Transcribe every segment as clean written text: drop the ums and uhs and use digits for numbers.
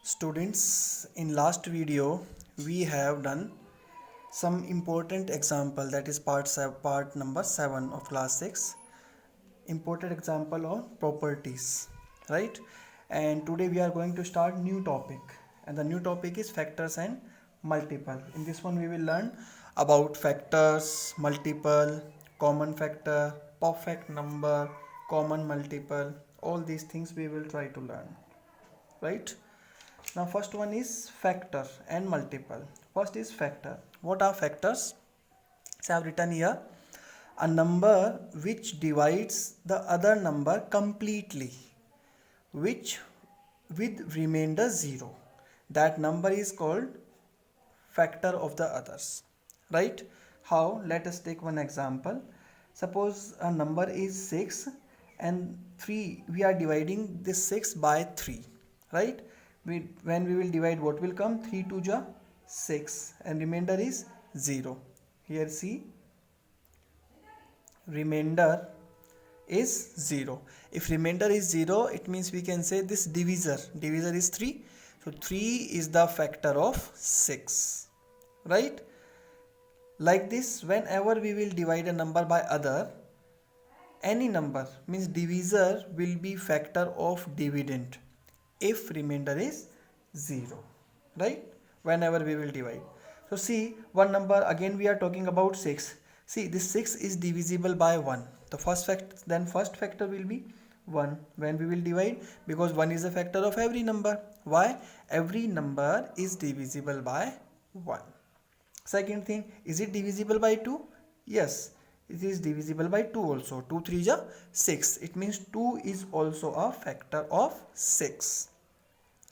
Students, in last video we have done some important example, that is part number 7 of class 6, important example on properties, right? And today we are going to start new topic, and the new topic is factors and multiple. In this one we will learn about factors, multiple, common factor, perfect number, common multiple. All these things we will try to learn, right? Now first one is factor and multiple. First is factor. What are factors? So I have written here a number which divides the other number completely, which with remainder 0. That number is called factor of the others, right? How? Let us take one example. Suppose a number is 6 and 3, we are dividing this 6 by 3, right? When we will divide, what will come? 3 to the 6 and remainder is 0. Here see, remainder is 0. If remainder is 0, it means we can say this divisor is 3. So 3 is the factor of 6, right? Like this, whenever we will divide a number by other, any number means divisor will be factor of dividend if remainder is 0, right? Whenever we will divide. So see, one number, again we are talking about 6. See, this 6 is divisible by 1. The first factor will be 1 when we will divide, because 1 is a factor of every number. Why? Every number is divisible by 1. Second thing, is it divisible by 2? Yes, it is divisible by 2 also. 2 3 is 6. It means 2 is also a factor of 6.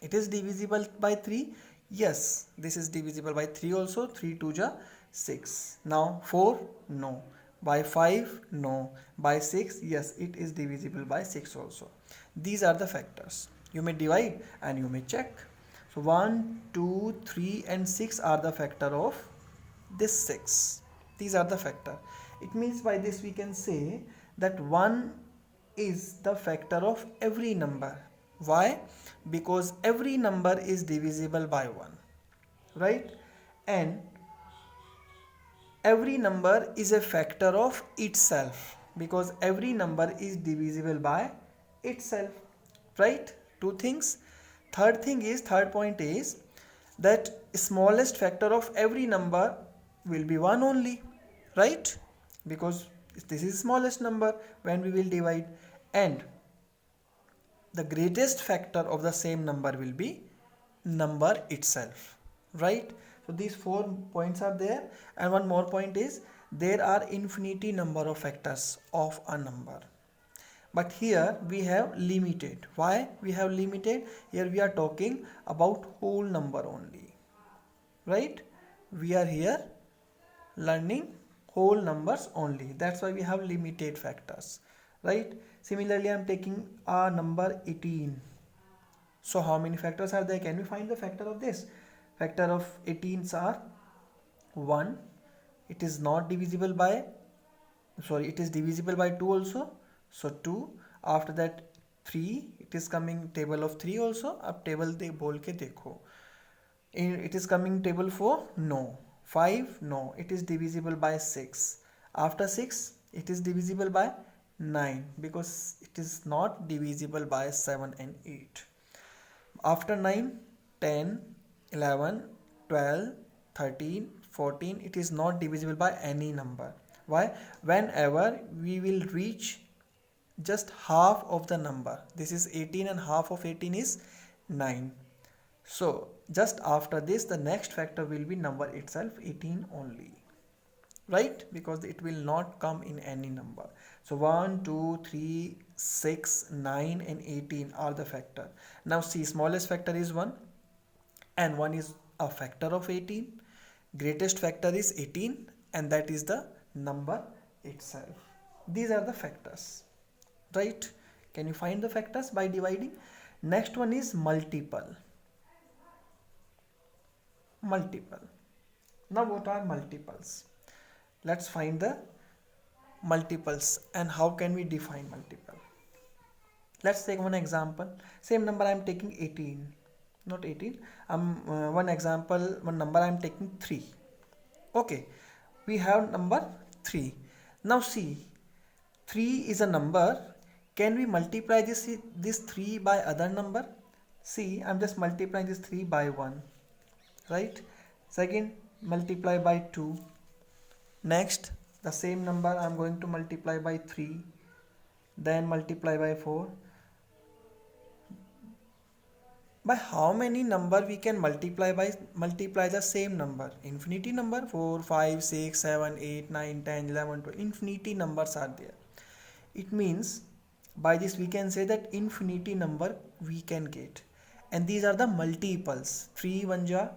It is divisible by 3. Yes, this is divisible by 3 also. 3 2 is 6. Now 4, no. By 5, no. By 6, yes, it is divisible by 6 also. These are the factors. You may divide and you may check. So 1, 2, 3 and 6 are the factor of this 6. These are the factor. It means by this we can say that 1 is the factor of every number. Why? Because every number is divisible by 1, right? And every number is a factor of itself, because every number is divisible by itself, right? Two things. Third point is that smallest factor of every number will be 1 only, right? Because this is smallest number when we will divide, and the greatest factor of the same number will be number itself, right? So these 4 points are there, and one more point is there are infinity number of factors of a number, but here we have limited. Why we have limited? Here we are talking about whole number only, right? We are here learning whole numbers only. That's why we have limited factors, right? Similarly, I am taking a number 18. So how many factors are there? Can we find the factor of this? Factor of 18s are 1. It is not divisible by, it is divisible by 2 also. So 2. After that 3. It is coming table of 3 also. Ab table de bol ke dekho. It is coming table 4. No. 5. No. It is divisible by 6. After 6. It is divisible by 9, because it is not divisible by 7 and 8. After 9, 10, 11, 12, 13, 14, it is not divisible by any number. Why? Whenever we will reach just half of the number, this is 18 and half of 18 is 9. So just after this, the next factor will be number itself, 18 only, right? Because it will not come in any number. So 1, 2, 3, 6, 9 and 18 are the factor. Now see, smallest factor is 1, and 1 is a factor of 18. Greatest factor is 18, and that is the number itself. These are the factors, right? Can you find the factors by dividing? Next one is multiple. Now what are multiples? Let's find the multiples and how can we define multiple. Let's take one example. Same number I am taking 18. not 18. One example, one number I am taking 3. Okay, we have number 3. Now see, 3 is a number. Can we multiply this 3 by other number? See, I'm just multiplying this 3 by 1, right? Second, multiply by 2. Next, the same number I'm going to multiply by 3, then multiply by 4. By how many number we can multiply the same number? Infinity number, 4, 5, 6, 7, 8, 9, 10, 11, 12. Infinity numbers are there. It means by this we can say that infinity number we can get. And these are the multiples. 3 1 ja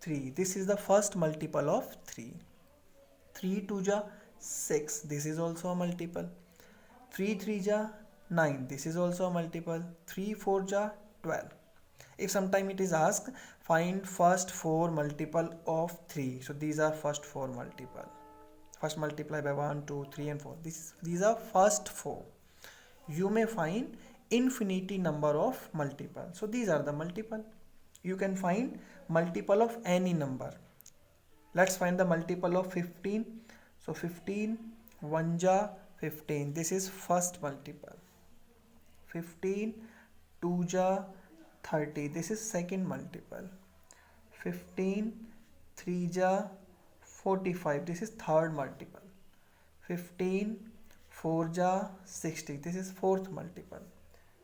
3. This is the first multiple of 3. 3 2 ja 6. This is also a multiple. 3 3 ja 9. This is also a multiple. 3 4 ja 12. If sometime it is asked, find first 4 multiple of 3. So these are first 4 multiple. First multiply by 1, 2, 3 and 4. These are first 4. You may find infinity number of multiple. So these are the multiple. You can find multiple of any number. Let's find the multiple of 15. So 15, 1 ja 15. This is first multiple. 15, 2 ja 30. This is second multiple. 15, 3 ja 45. This is third multiple. 15, 4 ja 60. This is fourth multiple.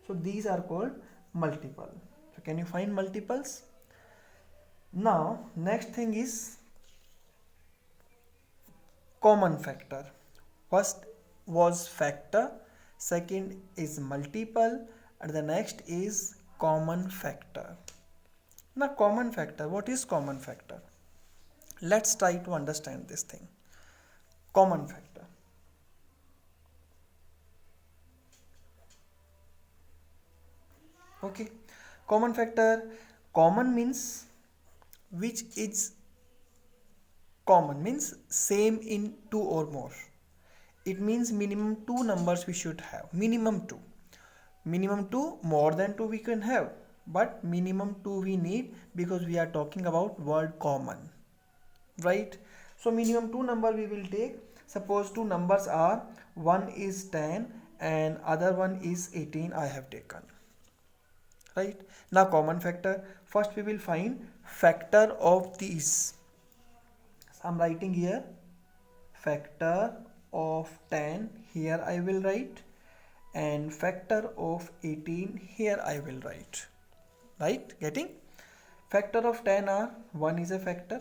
So these are called multiple. So can you find multiples? Now next thing is common factor. First was factor, second is multiple, and the next is common factor. Now common factor, what is common factor? Let's try to understand this thing. Common factor. Okay, common factor. Common means which is common, means same in 2 or more. It means minimum 2 numbers we should have. Minimum 2. Minimum 2, more than 2 we can have. But minimum 2 we need because we are talking about word common. Right? So minimum 2 number we will take. Suppose 2 numbers are, one is 10 and other one is 18 I have taken. Right? Now common factor. First we will find factor of these. So I'm writing here factor of 10. Here I will write. And factor of 18 here I will write. Right? Getting? Factor of 10 are 1 is a factor.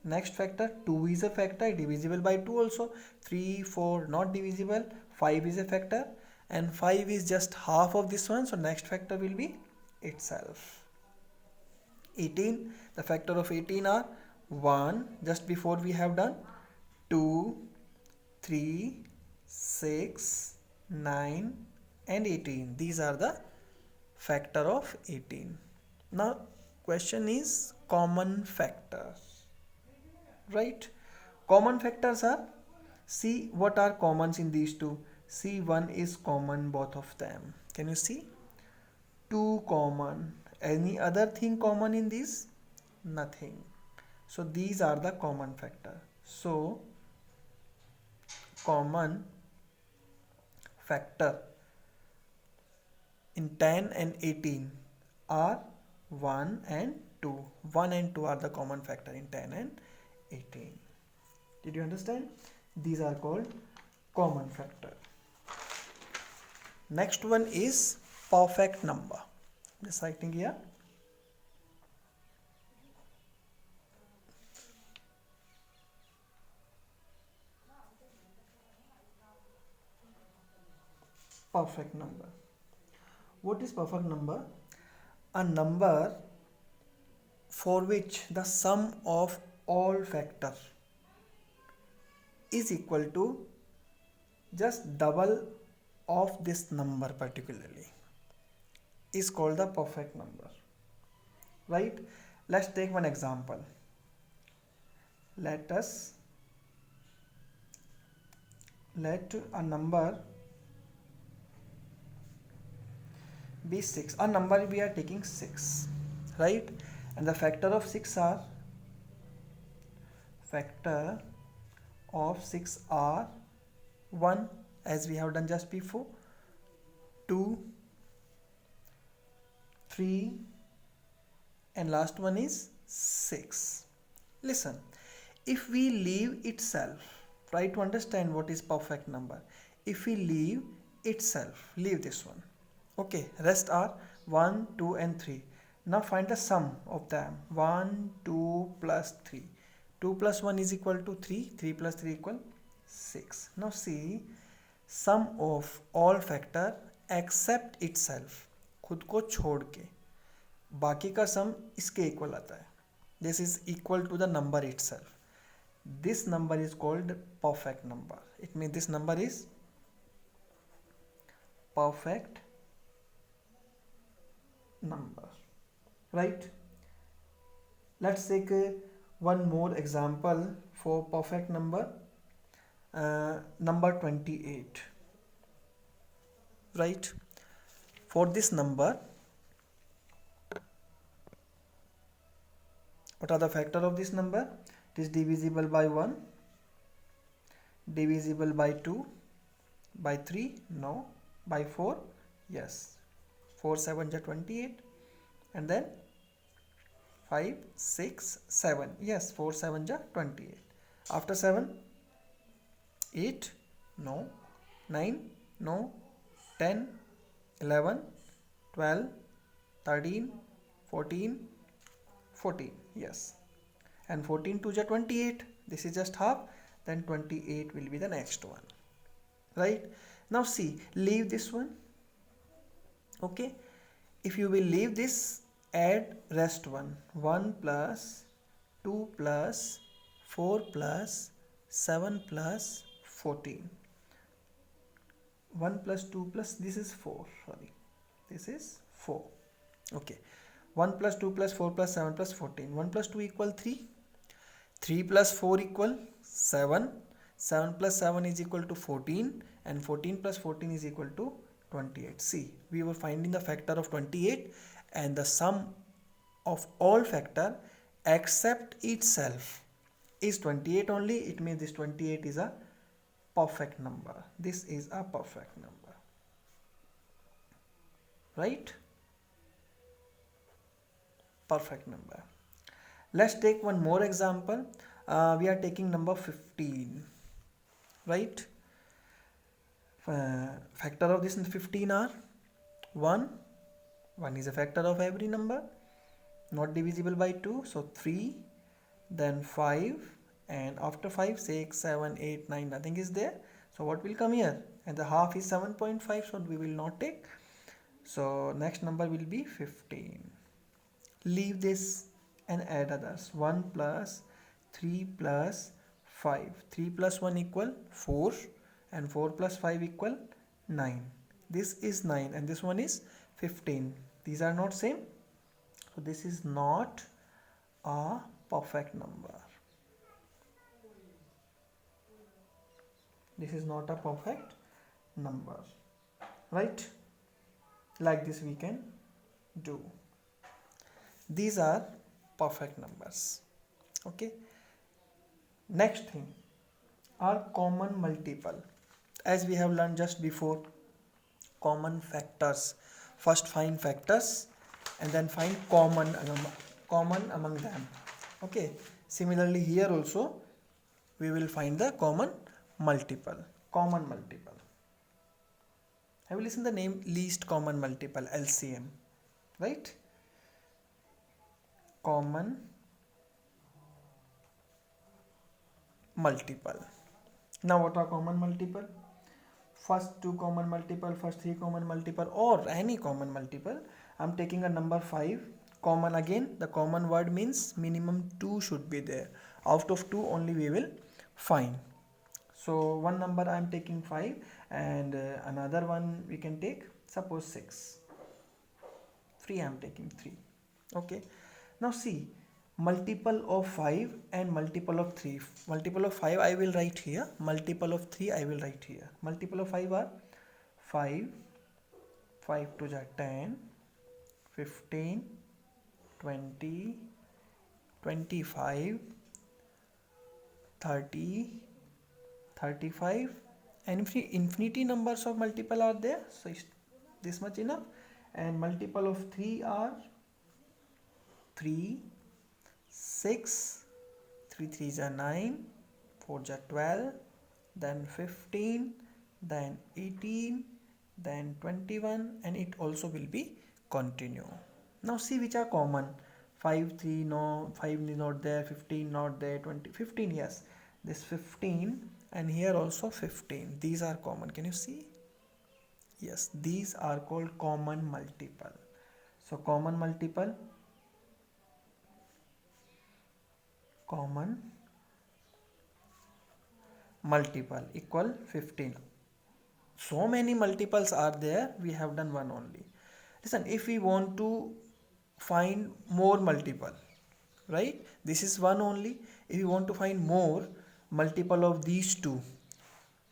Next factor 2 is a factor, divisible by 2 also. 3, 4 not divisible. 5 is a factor. And 5 is just half of this one. So next factor will be itself. 18. The factor of 18 are 1. Just before we have done 2, 3, 6, 9 and 18. These are the factor of 18. Now question is common factors. Right? Common factors are, see what are commons in these two. See, 1 is common both of them. Can you see? 2 common. Any other thing common in these? Nothing. So these are the common factor. So common factor in 10 and 18 are 1 and 2. 1 and 2 are the common factor in 10 and 18. Did you understand? These are called common factor. Next one is perfect number. Just writing here. Perfect number. What is perfect number? A number for which the sum of all factors is equal to just double of this number particularly is called the perfect number. Right? Let's take one example. Let a number be 6. A number we are taking 6. right? And the factor of 6 are, factor of 6 are 1, as we have done just before, 2, 3, and last one is 6. Listen, if we leave itself, try to understand what is perfect number. If we leave itself, leave this one, okay, rest are 1, 2 and 3. Now find the sum of them. 1, 2 plus 3. 2 plus 1 is equal to 3. 3 plus 3 equal 6. Now see, sum of all factor except itself, खुद को छोड़ के बाकी का सम इसके equal आता है. This is equal to the number itself. This number is called perfect number. It mean this number is perfect number, right? Let's take one more example for perfect number, number 28, right? For this number, what are the factor of this number? It is divisible by 1, divisible by 2, by 3, no, by 4, yes, 4 7 ja 28, and then 5 6 7, yes, 4 7 ja 28. After 7, 8, no, 9, no, 10, 11, 12, 13, 14, 14, yes, and 14 2 ja 28. This is just half, then 28 will be the next one, right? Now see, leave this one, okay? If you will leave this, add rest one. 1 plus 2 plus 4 plus 7 plus 14. 1 plus 2 plus, this is 4, sorry, this is 4, okay. 1 plus 2 plus 4 plus 7 plus 14. 1 plus 2 equal 3. 3 plus 4 equal 7. 7 plus 7 is equal to 14, and 14 plus 14 is equal to 28. See, we were finding the factor of 28, and the sum of all factor except itself is 28 only. It means this 28 is a perfect number. This is a perfect number, right? Perfect number. Let's take one more example. We are taking number 15, right? Factor of this 15 are 1. 1 is a factor of every number, not divisible by 2, so 3, then 5, and after 5 6 7 8 9, nothing is there. So what will come here? And the half is 7.5, so we will not take. So next number will be 15. Leave this and add others. 1 plus 3 plus 5. 3 plus 1 equal 4, and 4 plus 5 equal 9. This is 9 and this one is 15. These are not same, so this is not a perfect number. This is not a perfect number, right? Like this we can do. These are perfect numbers, okay? Next thing are common multiple. As we have learned just before, common factors. First find factors and then find common among them, okay? Similarly here also we will find the common multiple. Common multiple. Have you listened the name least common multiple, LCM, right? Common multiple. Now what are common multiple? First two common multiple, first three common multiple, or any common multiple. I'm taking a number 5. Common, again the common word means minimum 2 should be there. Out of 2 only we will find. So one number I am taking 5, and another one we can take, suppose 6. 3 I am taking 3, okay. Now see, multiple of 5 and multiple of 3. Multiple of 5 I will write here, multiple of 3 I will write here. Multiple of 5 are 5, 5 to 10, 15, 20, 25, 30, 35, and infinity numbers of multiple are there, so it's this much enough. And multiple of 3 are 3, 6, 3 3s are 9, 4s are 12, then 15, then 18, then 21, and it also will be continue. Now see which are common. 5 3 no, 5 is not there, 15 not there, 20 15, yes, this 15, and here also 15, these are common. Can you see? Yes, these are called common multiple. So common multiple, common multiple equal 15. So many multiples are there, we have done one only. Listen, if we want to find more multiple, right, this is one only. If you want to find more multiple of these two,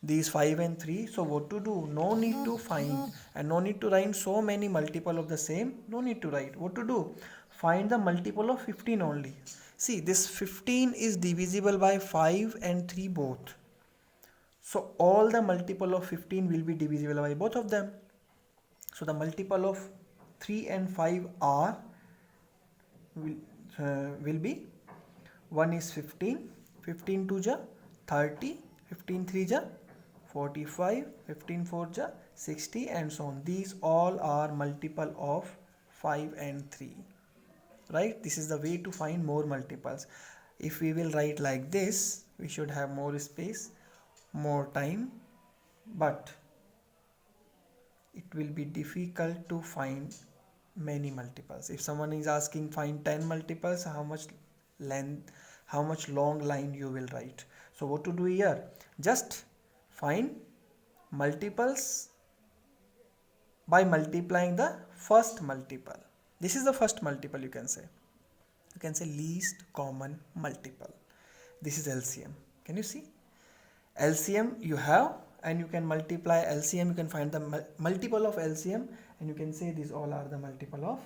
these 5 and 3, so what to do? No need to find and no need to write so many multiple of the same, no need to write. What to do? Find the multiple of 15 only. See, this 15 is divisible by 5 and 3 both. So all the multiple of 15 will be divisible by both of them. So the multiple of 3 and 5 are will be, one is 15, 15 2 ja 30, 15 3 ja 45, 15 4 ja 60, and so on. These all are multiple of 5 and 3. Right? This is the way to find more multiples. If we will write like this, we should have more space, more time, but it will be difficult to find many multiples. If someone is asking find 10 multiples, how much length, how much long line you will write? So what to do here? Just find multiples by multiplying the first multiple. This is the first multiple, you can say. You can say least common multiple. This is LCM. Can you see? LCM you have, and you can multiply LCM, you can find the multiple of LCM, and you can say these all are the multiple of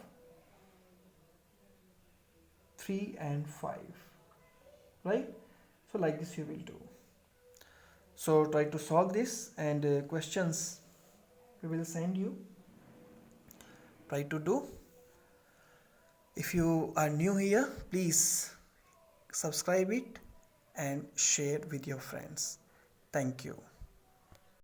3 and 5, right? So like this you will do. So try to solve this, and questions we will send you. Try to do. If you are new here, please subscribe it and share with your friends. Thank you.